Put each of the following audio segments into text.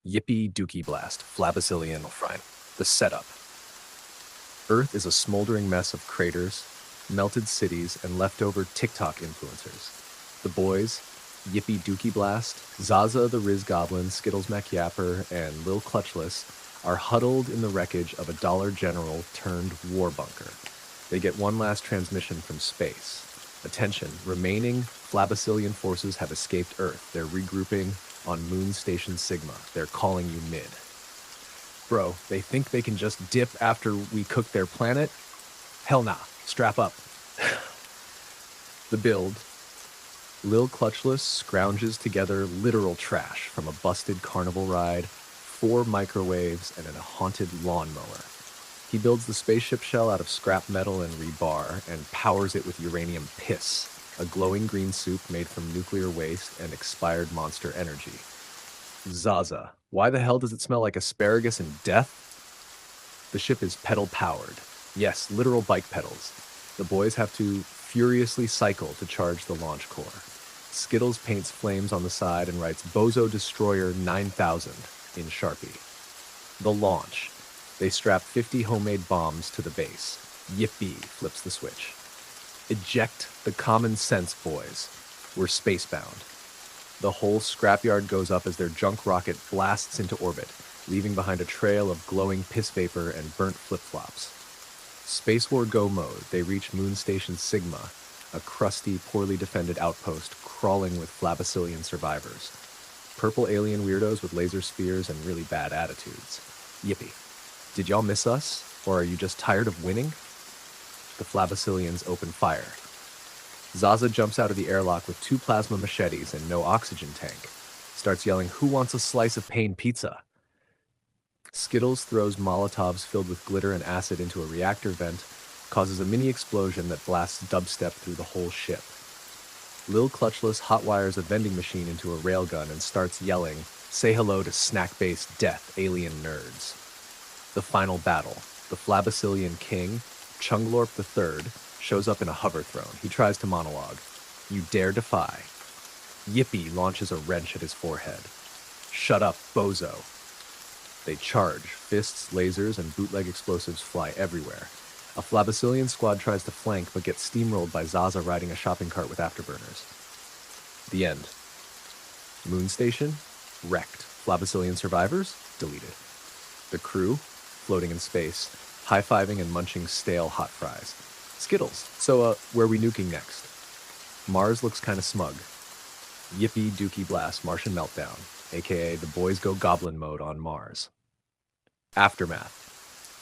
Yippee Dookie Blast, Flabacillian Frine. The setup. Earth is a smoldering mess of craters, melted cities, and leftover TikTok influencers. The boys, Yippee Dookie Blast, Zaza the Riz Goblin, Skittles MacYapper, and Lil Clutchless are huddled in the wreckage of a Dollar General turned war bunker. They get one last transmission from space. Attention, remaining Flabacillian forces have escaped Earth. They're regrouping on Moon Station Sigma. They're calling you mid. Bro, they think they can just dip after we cook their planet? Hell nah. Strap up. The build. Lil Clutchless scrounges together literal trash from a busted carnival ride, 4 microwaves, and a haunted lawnmower. He builds the spaceship shell out of scrap metal and rebar and powers it with uranium piss, a glowing green soup made from nuclear waste and expired monster energy. Zaza, why the hell does it smell like asparagus and death? The ship is pedal-powered. Yes, literal bike pedals. The boys have to furiously cycle to charge the launch core. Skittles paints flames on the side and writes Bozo Destroyer 9000 in Sharpie. The launch. They strap 50 homemade bombs to the base. Yippee flips the switch. Eject the common sense, boys. We're spacebound. The whole scrapyard goes up as their junk rocket blasts into orbit, leaving behind a trail of glowing piss vapor and burnt flip-flops. Space War Go mode, they reach Moon Station Sigma, a crusty, poorly defended outpost crawling with Flabacillian survivors. Purple alien weirdos with laser spears and really bad attitudes. Yippee. Did y'all miss us? Or are you just tired of winning? The Flabacillians open fire. Zaza jumps out of the airlock with 2 plasma machetes and no oxygen tank. Starts yelling, "Who wants a slice of pain pizza?" Skittles throws Molotovs filled with glitter and acid into a reactor vent, causes a mini explosion that blasts dubstep through the whole ship. Lil Clutchless hotwires a vending machine into a railgun and starts yelling, "Say hello to snack-based death, alien nerds." The final battle. The Flabacillian king, Chunglorp III, shows up in a hover throne. He tries to monologue. "You dare defy." Yippee launches a wrench at his forehead. "Shut up, bozo." They charge. Fists, lasers, and bootleg explosives fly everywhere. A Flabacillian squad tries to flank but gets steamrolled by Zaza riding a shopping cart with afterburners. The end. Moon Station? Wrecked. Flabacillian survivors? Deleted. The crew? Floating in space, high-fiving and munching stale hot fries. Skittles. So, where are we nuking next? Mars looks kinda smug. Yippee Dookie Blast Martian Meltdown, aka the boys go goblin mode on Mars. Aftermath.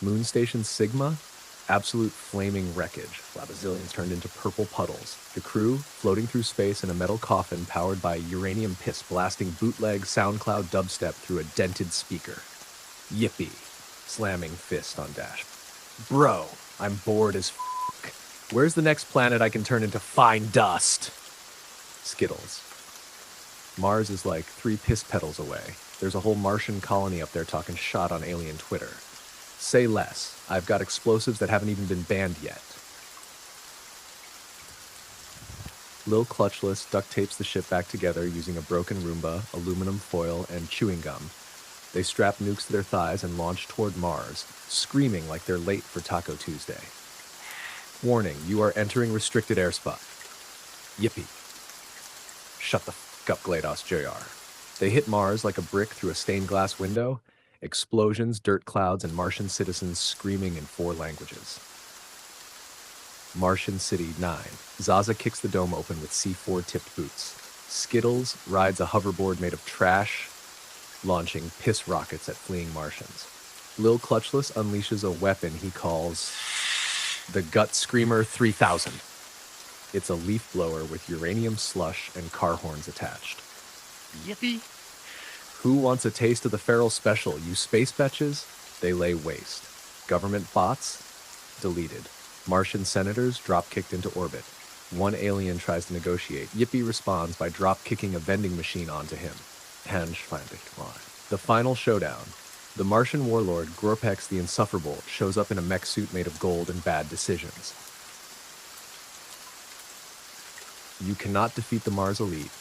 Moon Station Sigma? Absolute flaming wreckage. Flabacillians turned into purple puddles. The crew, floating through space in a metal coffin powered by uranium piss blasting bootleg SoundCloud dubstep through a dented speaker. Yippee. Slamming fist on dash. Bro, I'm bored as f***. Where's the next planet I can turn into fine dust? Skittles. Mars is like 3 piss pedals away. There's a whole Martian colony up there talking shot on alien Twitter. Say less. I've got explosives that haven't even been banned yet. Lil Clutchless duct tapes the ship back together using a broken Roomba, aluminum foil, and chewing gum. They strap nukes to their thighs and launch toward Mars, screaming like they're late for Taco Tuesday. Warning, you are entering restricted airspace. Yippee. Shut the f*** up, GLaDOS Jr. They hit Mars like a brick through a stained glass window. Explosions, dirt clouds, and Martian citizens screaming in 4 languages. Martian City 9. Zaza kicks the dome open with C4 tipped boots. Skittles rides a hoverboard made of trash, launching piss rockets at fleeing Martians. Lil Clutchless unleashes a weapon he calls the Gut Screamer 3000. It's a leaf blower with uranium slush and car horns attached. Yippee! Who wants a taste of the feral special, you space betches? They lay waste. Government bots? Deleted. Martian senators drop-kicked into orbit. 1 alien tries to negotiate. Yippee responds by drop-kicking a vending machine onto him. The final showdown. The Martian warlord, Gorpex the Insufferable, shows up in a mech suit made of gold and bad decisions. You cannot defeat the Mars elite.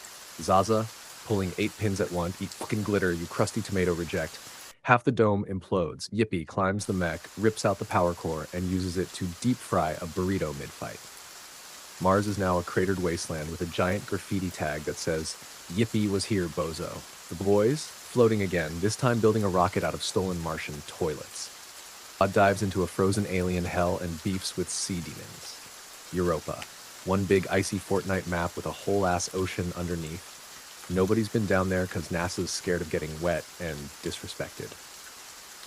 Zaza, pulling 8 pins at once. Eat fucking glitter, you crusty tomato reject. Half the dome implodes. Yippee climbs the mech, rips out the power core, and uses it to deep fry a burrito mid-fight. Mars is now a cratered wasteland with a giant graffiti tag that says, "Yippee was here, bozo." The boys, floating again, this time building a rocket out of stolen Martian toilets. Pod dives into a frozen alien hell and beefs with sea demons. Europa. One big icy Fortnite map with a whole-ass ocean underneath. Nobody's been down there because NASA's scared of getting wet and disrespected.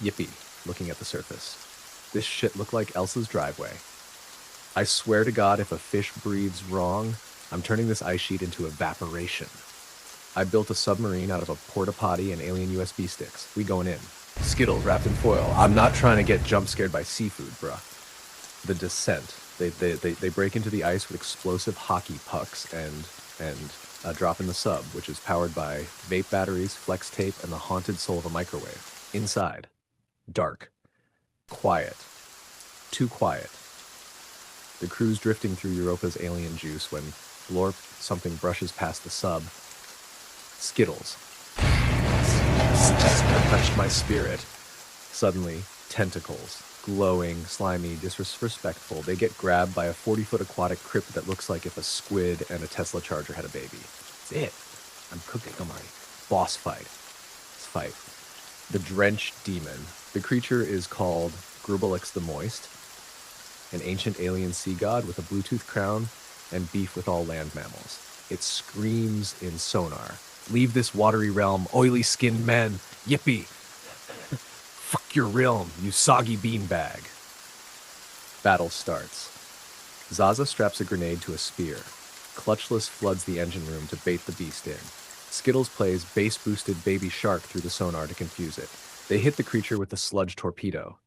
Yippee, looking at the surface. This shit looked like Elsa's driveway. I swear to God, if a fish breathes wrong, I'm turning this ice sheet into evaporation. I built a submarine out of a porta potty and alien USB sticks. We going in. Skittles wrapped in foil. I'm not trying to get jump scared by seafood, bruh. The descent. They break into the ice with explosive hockey pucks and drop in the sub, which is powered by vape batteries, flex tape, and the haunted soul of a microwave. Inside. Dark. Quiet. Too quiet. The crew's drifting through Europa's alien juice when, blorp, something brushes past the sub. Skittles. Just touched my spirit. Suddenly, tentacles. Glowing, slimy, disrespectful. They get grabbed by a 40-foot aquatic crypt that looks like if a squid and a Tesla charger had a baby. That's it. I'm cooking. Come on. Boss fight. Let's fight. The Drenched Demon. The creature is called Grubelix the Moist, an ancient alien sea god with a Bluetooth crown and beef with all land mammals. It screams in sonar. Leave this watery realm, oily-skinned men. Yippee. Fuck your realm, you soggy beanbag. Battle starts. Zaza straps a grenade to a spear. Clutchless floods the engine room to bait the beast in. Skittles plays bass-boosted Baby Shark through the sonar to confuse it. They hit the creature with the sludge torpedo,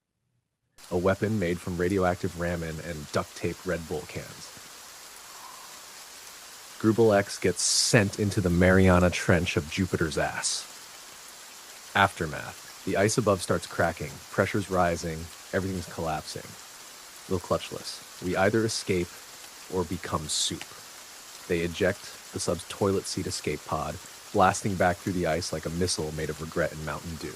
a weapon made from radioactive ramen and duct-taped Red Bull cans. Grubel X gets sent into the Mariana Trench of Jupiter's ass. Aftermath. The ice above starts cracking, pressure's rising, everything's collapsing. Little clutchless. We either escape or become soup. They eject the sub's toilet seat escape pod, blasting back through the ice like a missile made of regret and Mountain Dew.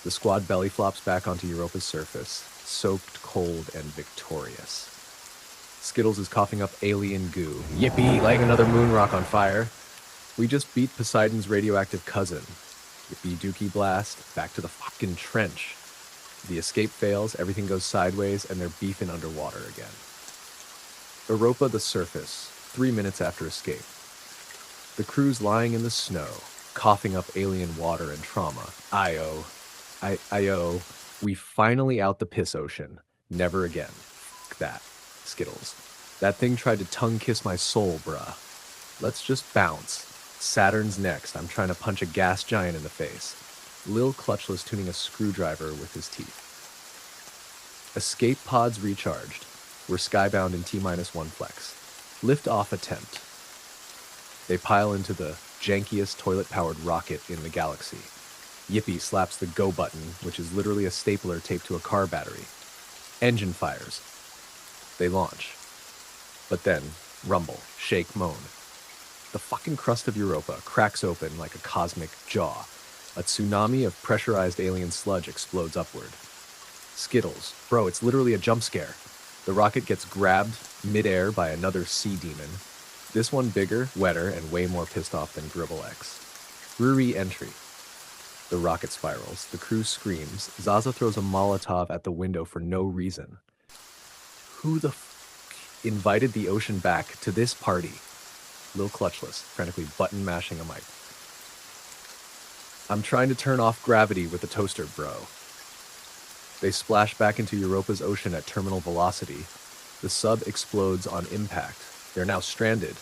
The squad belly flops back onto Europa's surface, soaked, cold, and victorious. Skittles is coughing up alien goo. Yippee, lighting another moon rock on fire. We just beat Poseidon's radioactive cousin. Yippee dookie blast, back to the fucking trench. The escape fails, everything goes sideways, and they're beefing underwater again. Europa the surface, 3 minutes after escape. The crew's lying in the snow, coughing up alien water and trauma. I-O. We finally out the piss ocean. Never again. Fuck that. Skittles. That thing tried to tongue kiss my soul, bruh. Let's just bounce. Saturn's next. I'm trying to punch a gas giant in the face. Lil Clutchless tuning a screwdriver with his teeth. Escape pods recharged. We're skybound in T-1 flex. Lift-off attempt. They pile into the jankiest toilet-powered rocket in the galaxy. Yippee slaps the go button, which is literally a stapler taped to a car battery. Engine fires. They launch. But then, rumble, shake, moan. The fucking crust of Europa cracks open like a cosmic jaw. A tsunami of pressurized alien sludge explodes upward. Skittles. Bro, it's literally a jump scare. The rocket gets grabbed midair by another sea demon. This one bigger, wetter, and way more pissed off than Gribble X. Re-entry. The rocket spirals. The crew screams. Zaza throws a Molotov at the window for no reason. Who the invited the ocean back to this party? Lil Clutchless, frantically button-mashing a mic. I'm trying to turn off gravity with the toaster, bro. They splash back into Europa's ocean at terminal velocity. The sub explodes on impact. They're now stranded,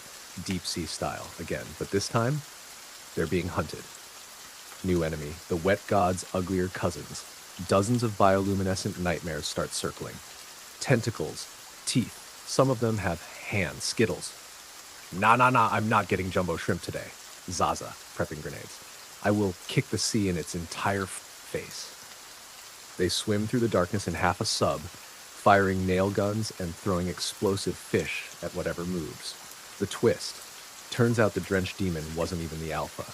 deep-sea style, again. But this time, they're being hunted. New enemy, the wet god's uglier cousins. Dozens of bioluminescent nightmares start circling. Tentacles, teeth. Some of them have hands, Skittles. Nah, I'm not getting jumbo shrimp today. Zaza, prepping grenades. I will kick the sea in its entire face. They swim through the darkness in half a sub, firing nail guns and throwing explosive fish at whatever moves. The twist. Turns out the drenched demon wasn't even the alpha.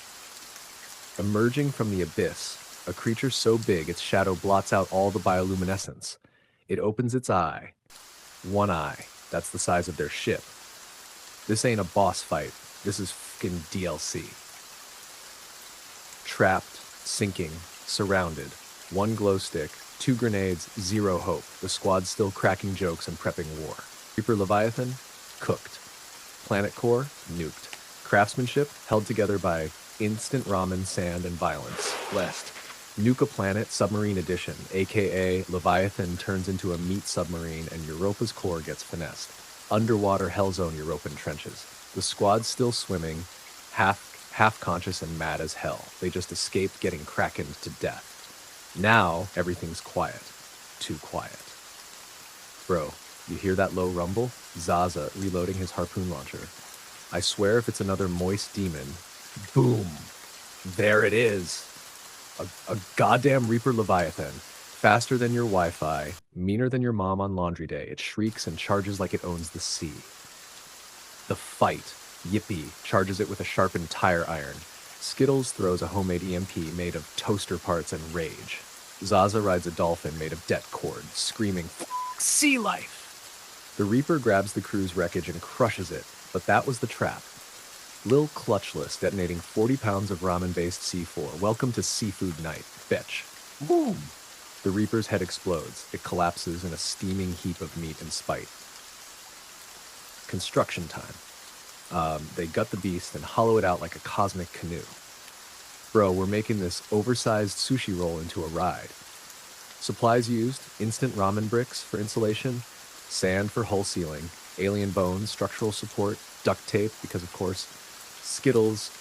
Emerging from the abyss, a creature so big its shadow blots out all the bioluminescence. It opens its eye. One eye. That's the size of their ship. This ain't a boss fight. This is fucking DLC. Trapped, sinking, surrounded. One glow stick, 2 grenades, 0 hope. The squad's still cracking jokes and prepping war. Reaper Leviathan, cooked. Planet core, nuked. Craftsmanship, held together by instant ramen, sand, and violence. West. Nuke a planet, submarine edition, aka Leviathan turns into a meat submarine and Europa's core gets finessed. Underwater Hellzone European trenches. The squad's still swimming, half conscious and mad as hell. They just escaped getting krakened to death. Now everything's quiet. Too quiet. Bro, you hear that low rumble? Zaza reloading his harpoon launcher. I swear if it's another moist demon, boom, there it is. A goddamn Reaper Leviathan. Faster than your Wi-Fi, meaner than your mom on laundry day. It shrieks and charges like it owns the sea. The fight. Yippee charges it with a sharpened tire iron. Skittles throws a homemade EMP made of toaster parts and rage. Zaza rides a dolphin made of det cord, screaming, sea life! The Reaper grabs the crew's wreckage and crushes it, but that was the trap. Lil Clutchless detonating 40 pounds of ramen-based C4. Welcome to seafood night, bitch. Boom! The Reaper's head explodes. It collapses in a steaming heap of meat and spite. Construction time. They gut the beast and hollow it out like a cosmic canoe. Bro, we're making this oversized sushi roll into a ride. Supplies used, instant ramen bricks for insulation, sand for hull sealing, alien bones, structural support, duct tape, because of course, Skittles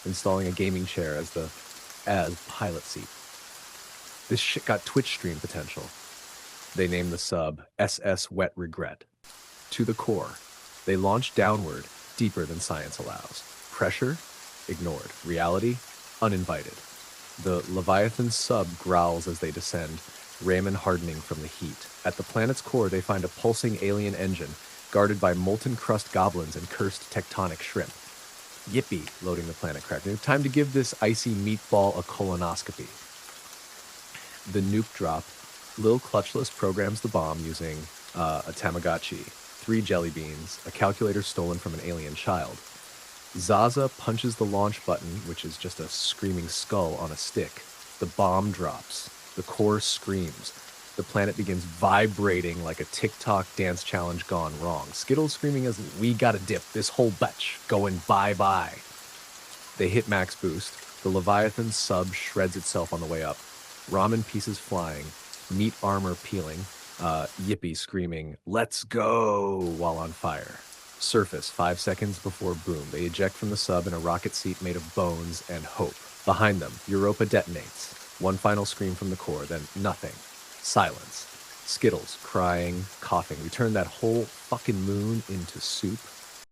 installing a gaming chair as pilot seat. This shit got Twitch stream potential. They named the sub SS Wet Regret. To the core, they launch downward, deeper than science allows. Pressure? Ignored. Reality? Uninvited. The Leviathan sub growls as they descend, ramen hardening from the heat. At the planet's core, they find a pulsing alien engine, guarded by molten crust goblins and cursed tectonic shrimp. Yippee, loading the planet cracker. Time to give this icy meatball a colonoscopy. The nuke drop. Lil Clutchless programs the bomb using a Tamagotchi, 3 jelly beans, a calculator stolen from an alien child. Zaza punches the launch button, which is just a screaming skull on a stick. The bomb drops. The core screams. The planet begins vibrating like a TikTok dance challenge gone wrong. Skittles screaming as we gotta dip this whole batch, going bye-bye. They hit max boost. The Leviathan sub shreds itself on the way up. Ramen pieces flying. Meat armor peeling. Yippee screaming, let's go, while on fire. Surface 5 seconds before boom. They eject from the sub in a rocket seat made of bones and hope. Behind them, Europa detonates. One final scream from the core, then nothing. Silence. Skittles, crying, coughing. We turned that whole fucking moon into soup.